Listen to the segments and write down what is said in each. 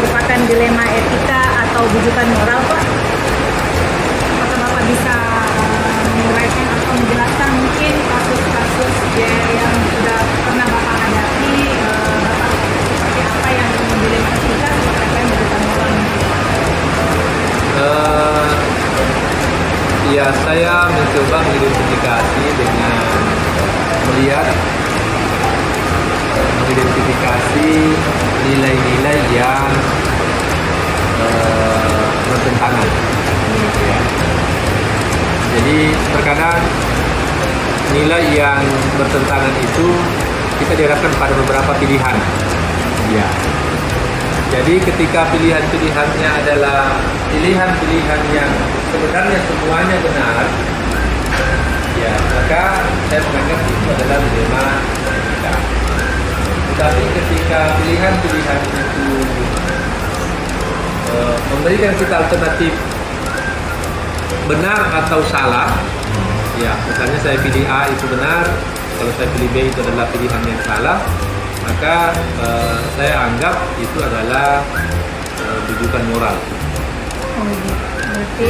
merupakan dilema etika atau bujukan moral, Pak? Apakah Bapak bisa menguraikan atau menjelaskan mungkin kasus-kasus yang sudah pernah Bapak hadapi, Bapak seperti apa yang dilema etika, seperti apa yang bujukan moral? Ya, saya mencoba mengidentifikasi dengan mengidentifikasi nilai-nilai yang bertentangan. Ya. Jadi terkadang nilai yang bertentangan itu kita dihadapkan pada beberapa pilihan. Ya. Jadi ketika pilihan-pilihannya adalah pilihan-pilihan yang sebenarnya semuanya benar, ya maka saya menganggap itu adalah dilema etika. Tetapi ketika pilihan-pilihan itu memberikan kita alternatif benar atau salah, ya misalnya saya pilih A itu benar, kalau saya pilih B itu adalah pilihan yang salah, maka saya anggap itu adalah rujukan moral. Oh, berarti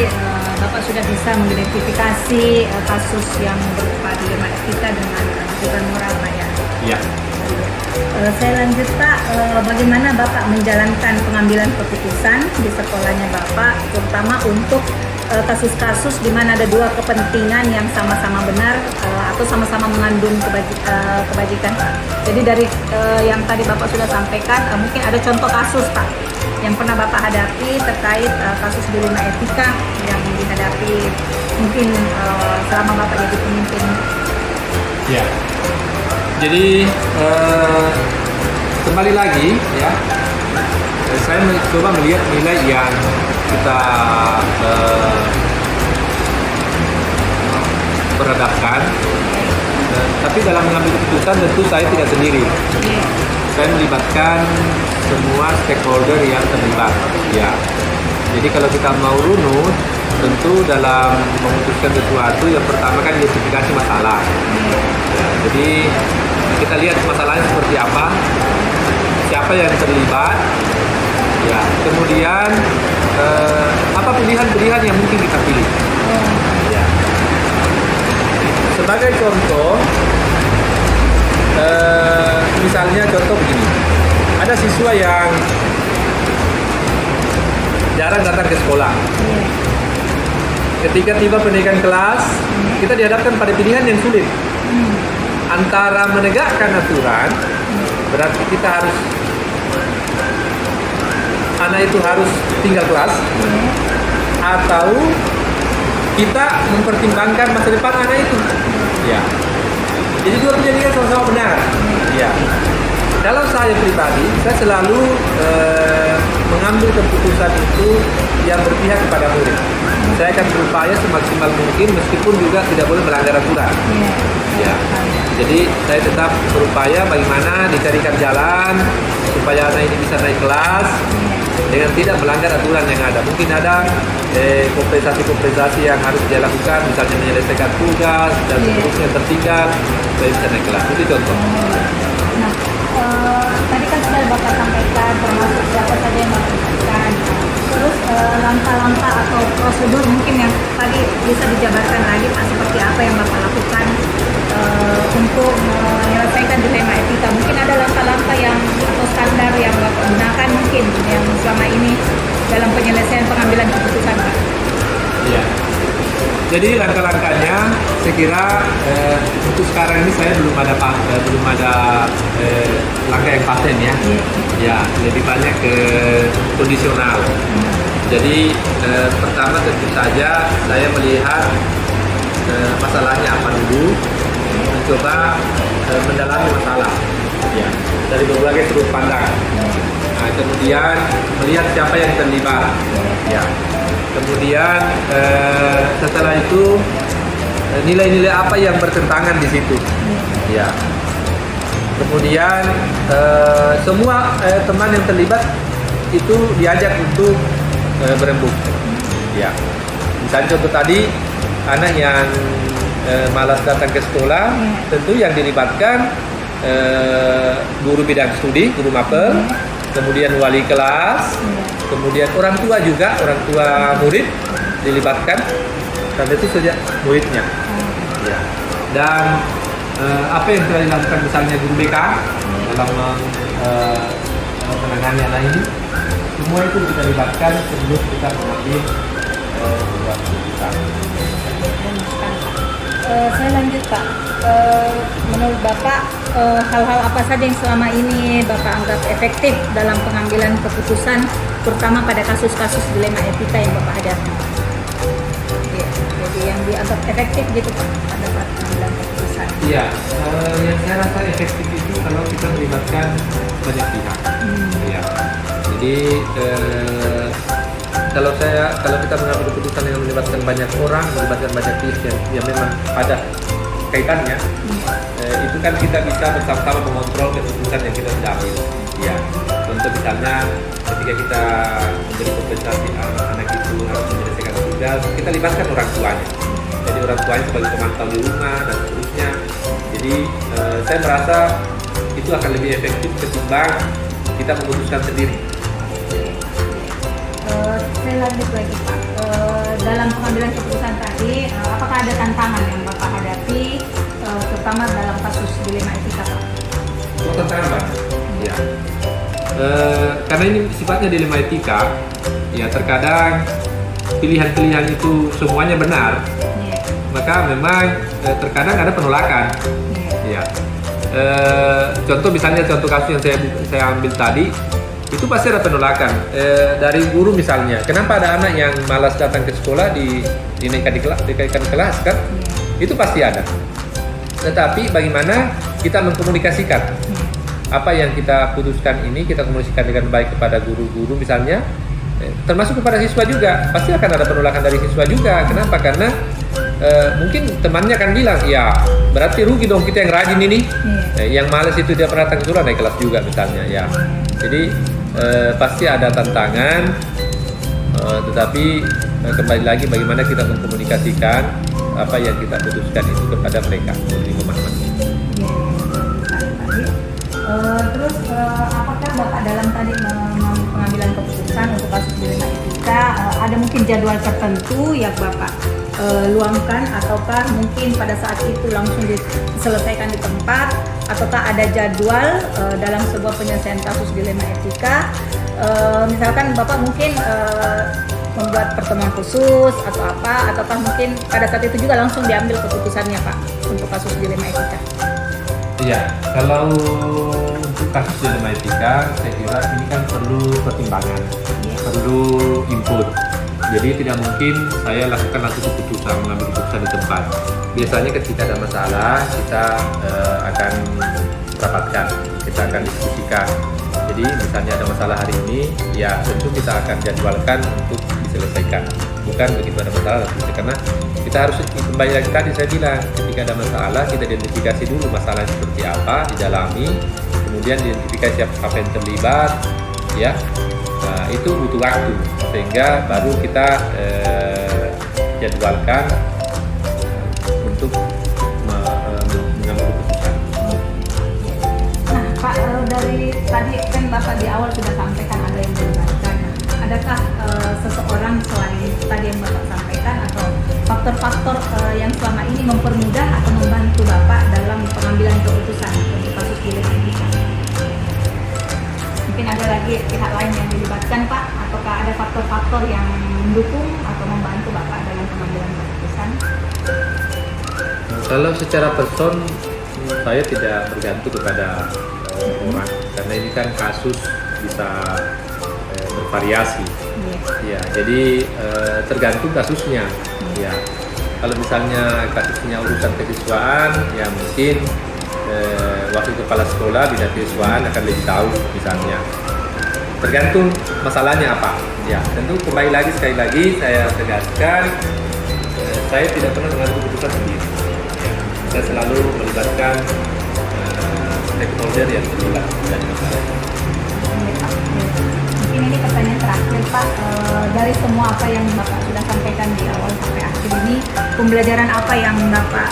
Bapak sudah bisa mengidentifikasi kasus yang berupa dilema etika dengan rujukan moral, Pak, ya? Ya. Saya lanjut, Pak. Bagaimana Bapak menjalankan pengambilan keputusan di sekolahnya Bapak, terutama untuk kasus-kasus di mana ada dua kepentingan yang sama-sama benar atau sama-sama mengandung kebajikan. Jadi dari yang tadi Bapak sudah sampaikan, mungkin ada contoh kasus, Pak, yang pernah Bapak hadapi terkait kasus dilema etika yang dihadapi mungkin selama Bapak jadi pemimpin. Ya. Jadi kembali lagi ya, saya mencoba melihat nilai yang kita berhadapkan, tapi dalam mengambil keputusan tentu saya tidak sendiri. Saya melibatkan semua stakeholder yang terlibat. Ya. Jadi kalau kita mau runut, tentu dalam memutuskan sesuatu yang pertama kan identifikasi masalah. Ya, jadi kita lihat masalahnya seperti apa, siapa yang terlibat, ya. Kemudian apa pilihan-pilihan yang mungkin kita pilih. Ya. Sebagai contoh, misalnya contoh begini, ada siswa yang jarang datang ke sekolah. Ketika tiba pendidikan kelas, kita dihadapkan pada pilihan yang sulit. Antara menegakkan aturan, berarti kita harus, anak itu harus tinggal kelas, atau kita mempertimbangkan masa depan anak itu. Ya. Jadi dua pilihan sama-sama benar. Ya. Kalau saya pribadi, saya selalu mengambil keputusan itu yang berpihak kepada murid. Saya akan berupaya semaksimal mungkin meskipun juga tidak boleh melanggar aturan. Ya. Jadi saya tetap berupaya bagaimana dicarikan jalan supaya anak ini bisa naik kelas dengan tidak melanggar aturan yang ada. Mungkin ada kompensasi-kompensasi yang harus dia lakukan, misalnya menyelesaikan tugas dan seterusnya tertinggal supaya bisa naik kelas. Itu contoh. Nah, tadi kan sudah Bapak sampaikan termasuk siapa saja yang Bapak lakukan. Terus langkah-langkah atau prosedur mungkin yang tadi bisa dijabarkan lagi, Pak, seperti apa yang Bapak lakukan untuk menyelesaikan dilema etika. Mungkin ada langkah-langkah yang atau standar yang Bapak gunakan mungkin yang selama ini dalam penyelesaian pengambilan keputusan, Pak. Ya. Jadi langkah-langkahnya, saya kira untuk sekarang ini saya belum ada langkah yang paten ya. Ya, lebih banyak ke kondisional. Jadi pertama tentu saja saya melihat masalahnya apa dulu, mencoba mendalami masalah, ya, dari berbagai sudut pandang. Nah, kemudian melihat siapa yang terlibat, ya. Kemudian setelah itu nilai-nilai apa yang bertentangan di situ, ya. Kemudian semua teman yang terlibat itu diajak untuk berembuk, ya. Misalnya contoh tadi anak yang malas datang ke sekolah, tentu yang dilibatkan guru bidang studi, guru mapel, kemudian wali kelas, kemudian orang tua juga, orang tua murid dilibatkan, dan itu saja muridnya. Ya. Dan apa yang telah dilakukan misalnya guru BK dalam menangani anak ini, semua itu kita libatkan sebelum kita mengambil sebuah keputusan. Saya lanjut Pak. Menurut Bapak hal-hal apa saja yang selama ini Bapak anggap efektif dalam pengambilan keputusan, terutama pada kasus-kasus dilema etika yang Bapak hadapi? Ya, jadi yang dianggap efektif gitu Pak pada saat pengambilan keputusan. Iya, yang saya rasa efektif itu kalau kita melibatkan banyak pihak. Ya. Jadi kalau kita mengambil keputusan yang melibatkan banyak orang, melibatkan banyak pihak yang memang ada kaitannya, itu kan kita bisa bersama-sama mengontrol keputusan yang kita sudah ambil. Ya, contoh misalnya ketika kita memberi kompensasi anak itu harus menyelesaikan tugas, kita libatkan orang tuanya. Jadi orang tuanya sebagai pemantau di rumah dan seterusnya. Jadi saya merasa itu akan lebih efektif ketimbang kita memutuskan sendiri. Saya lanjut lagi Pak. Dalam pengambilan keputusan tadi, apakah ada tantangan yang Bapak hadapi, terutama dalam kasus dilema etika Pak? Oh, tantangan Pak? Ya. Karena ini sifatnya dilema etika, ya terkadang pilihan-pilihan itu semuanya benar, maka memang terkadang ada penolakan. Ya. Contoh misalnya kasus yang saya ambil tadi, itu pasti ada penolakan dari guru misalnya. Kenapa ada anak yang malas datang ke sekolah dinaikkan kelas kan? Itu pasti ada. Tetapi bagaimana kita mengkomunikasikan apa yang kita putuskan ini, kita komunikasikan dengan baik kepada guru-guru misalnya, termasuk kepada siswa juga. Pasti akan ada penolakan dari siswa juga. Kenapa? Karena mungkin temannya akan bilang, ya berarti rugi dong kita yang rajin ini. Yang malas itu dia pernah datang ke sekolah naik kelas juga misalnya. Ya, jadi pasti ada tantangan, tetapi kembali lagi bagaimana kita mengkomunikasikan apa yang kita putuskan itu kepada mereka untuk memahami. Terus apakah Bapak dalam tadi pengambilan keputusan untuk kasus dilema etika ada mungkin jadwal tertentu yang Bapak luangkan, ataukah mungkin pada saat itu langsung diselesaikan di tempat, ataukah ada jadwal dalam sebuah penyelesaian kasus dilema etika? Misalkan Bapak mungkin membuat pertemuan khusus atau apa, ataukah mungkin pada saat itu juga langsung diambil keputusannya Pak untuk kasus dilema etika? Iya, kalau untuk kasus dilema etika, saya kira ini kan perlu pertimbangan, perlu input. Jadi tidak mungkin saya lakukan langsung keputusan, mengambil keputusan di tempat. Biasanya ketika ada masalah, kita akan rapatkan, kita akan diskusikan. Jadi misalnya ada masalah hari ini, ya tentu kita akan jadwalkan untuk diselesaikan. Bukan begitu ada masalah langsung, karena kita harus kembali lagi tadi saya bilang, ketika ada masalah kita identifikasi dulu masalahnya seperti apa, didalami, kemudian identifikasi apa yang terlibat, ya. Nah, itu butuh waktu sehingga baru kita jadwalkan untuk mengambil keputusan. Nah Pak, dari tadi kan Bapak di awal sudah sampaikan ada yang melibatkan. Adakah seseorang selain tadi yang Bapak sampaikan atau faktor-faktor yang selama ini mempermudah atau membantu Bapak dalam pengambilan keputusan untuk kasus dilema etika? Mungkin ada lagi pihak lain yang dilibatkan Pak, ataukah ada faktor-faktor yang mendukung atau membantu Bapak dalam pengambilan keputusan? Kalau secara person saya tidak bergantung kepada orang, karena ini kan kasus bisa bervariasi. Ya, jadi tergantung kasusnya. Ya, kalau misalnya kasusnya urusan kesiswaan, ya mungkin wakil kepala sekolah bidang kesiswaan akan lebih tahu misalnya. Tergantung masalahnya apa. Ya, tentu kembali lagi sekali lagi saya tegaskan, saya tidak pernah mengambil keputusan sendiri. Ya, saya selalu melibatkan stakeholder yang terlibat dari masalah. Mungkin ini pertanyaan terakhir Pak, dari semua apa yang Bapak sudah sampaikan di awal sampai akhir ini, pembelajaran apa yang Bapak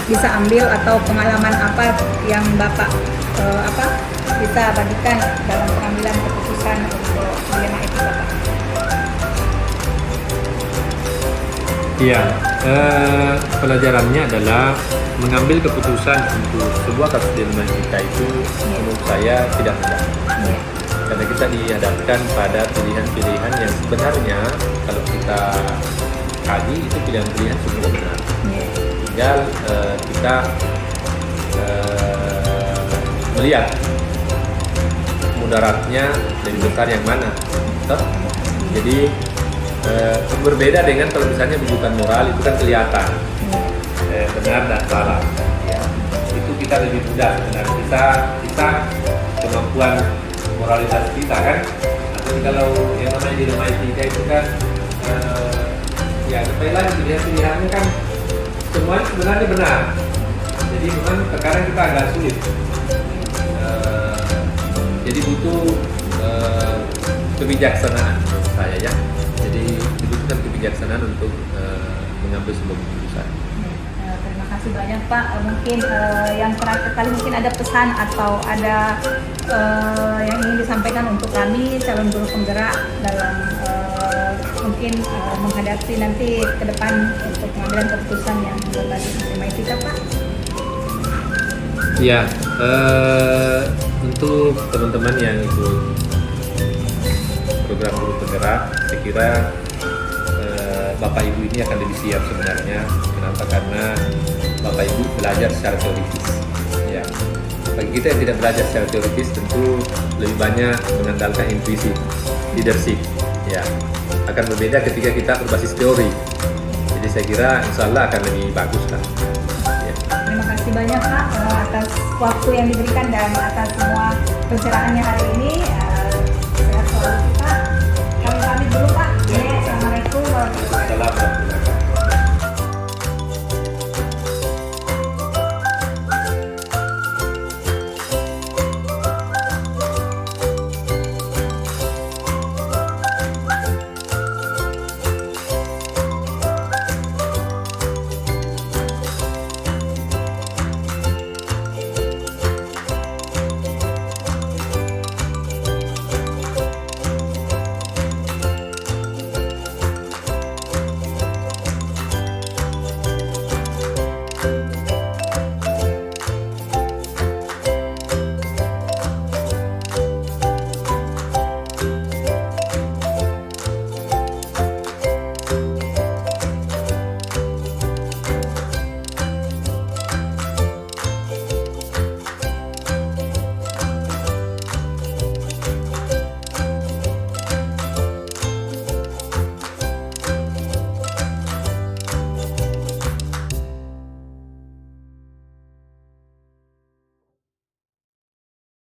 bisa ambil atau pengalaman apa yang Bapak bisa bagikan dalam pengambilan keputusan untuk dilema etika Pak? Iya, pelajarannya adalah mengambil keputusan untuk sebuah kasus dilema etika itu menurut saya tidak mudah. Iya. Karena kita dihadapkan pada pilihan-pilihan yang sebenarnya kalau kita kaji itu pilihan-pilihan sudah benar. Iya. Tinggal kita melihat mudaratnya lebih besar yang mana. Toh? Jadi berbeda dengan kalau misalnya rujukan moral itu kan kelihatan benar dan salah. Ya. Itu kita lebih mudah sebenarnya. Kita kemampuan moralitas kita kan. Tapi kalau yang namanya dilema etika itu kan ya kembali lagi pilihan-pilihannya kan semuanya sebenarnya benar. Jadi memang terkadang kita agak sulit. Jadi butuh kebijaksanaan menurut saya ya. Jadi dibutuhkan kebijaksanaan untuk mengambil sebuah keputusan. Terima kasih banyak Pak. Mungkin yang terakhir kali mungkin ada pesan atau ada yang ingin disampaikan untuk kami calon guru penggerak dalam mungkin menghadapi nanti ke depan untuk pengambilan keputusan yang berbasis dilema etika Pak. Ya, untuk teman-teman yang ikut program guru penggerak, saya kira Bapak Ibu ini akan lebih siap sebenarnya. Kenapa? Karena Bapak Ibu belajar secara teoritis. Ya, bagi kita yang tidak belajar secara teoritis tentu lebih banyak mengandalkan intuisi, leadership. Ya, akan berbeda ketika kita berbasis teori. Jadi saya kira insya Allah akan lebih bagus kan. Terima kasih banyak Pak atas waktu yang diberikan dan atas semua pencerahannya hari ini. Sehat selalu.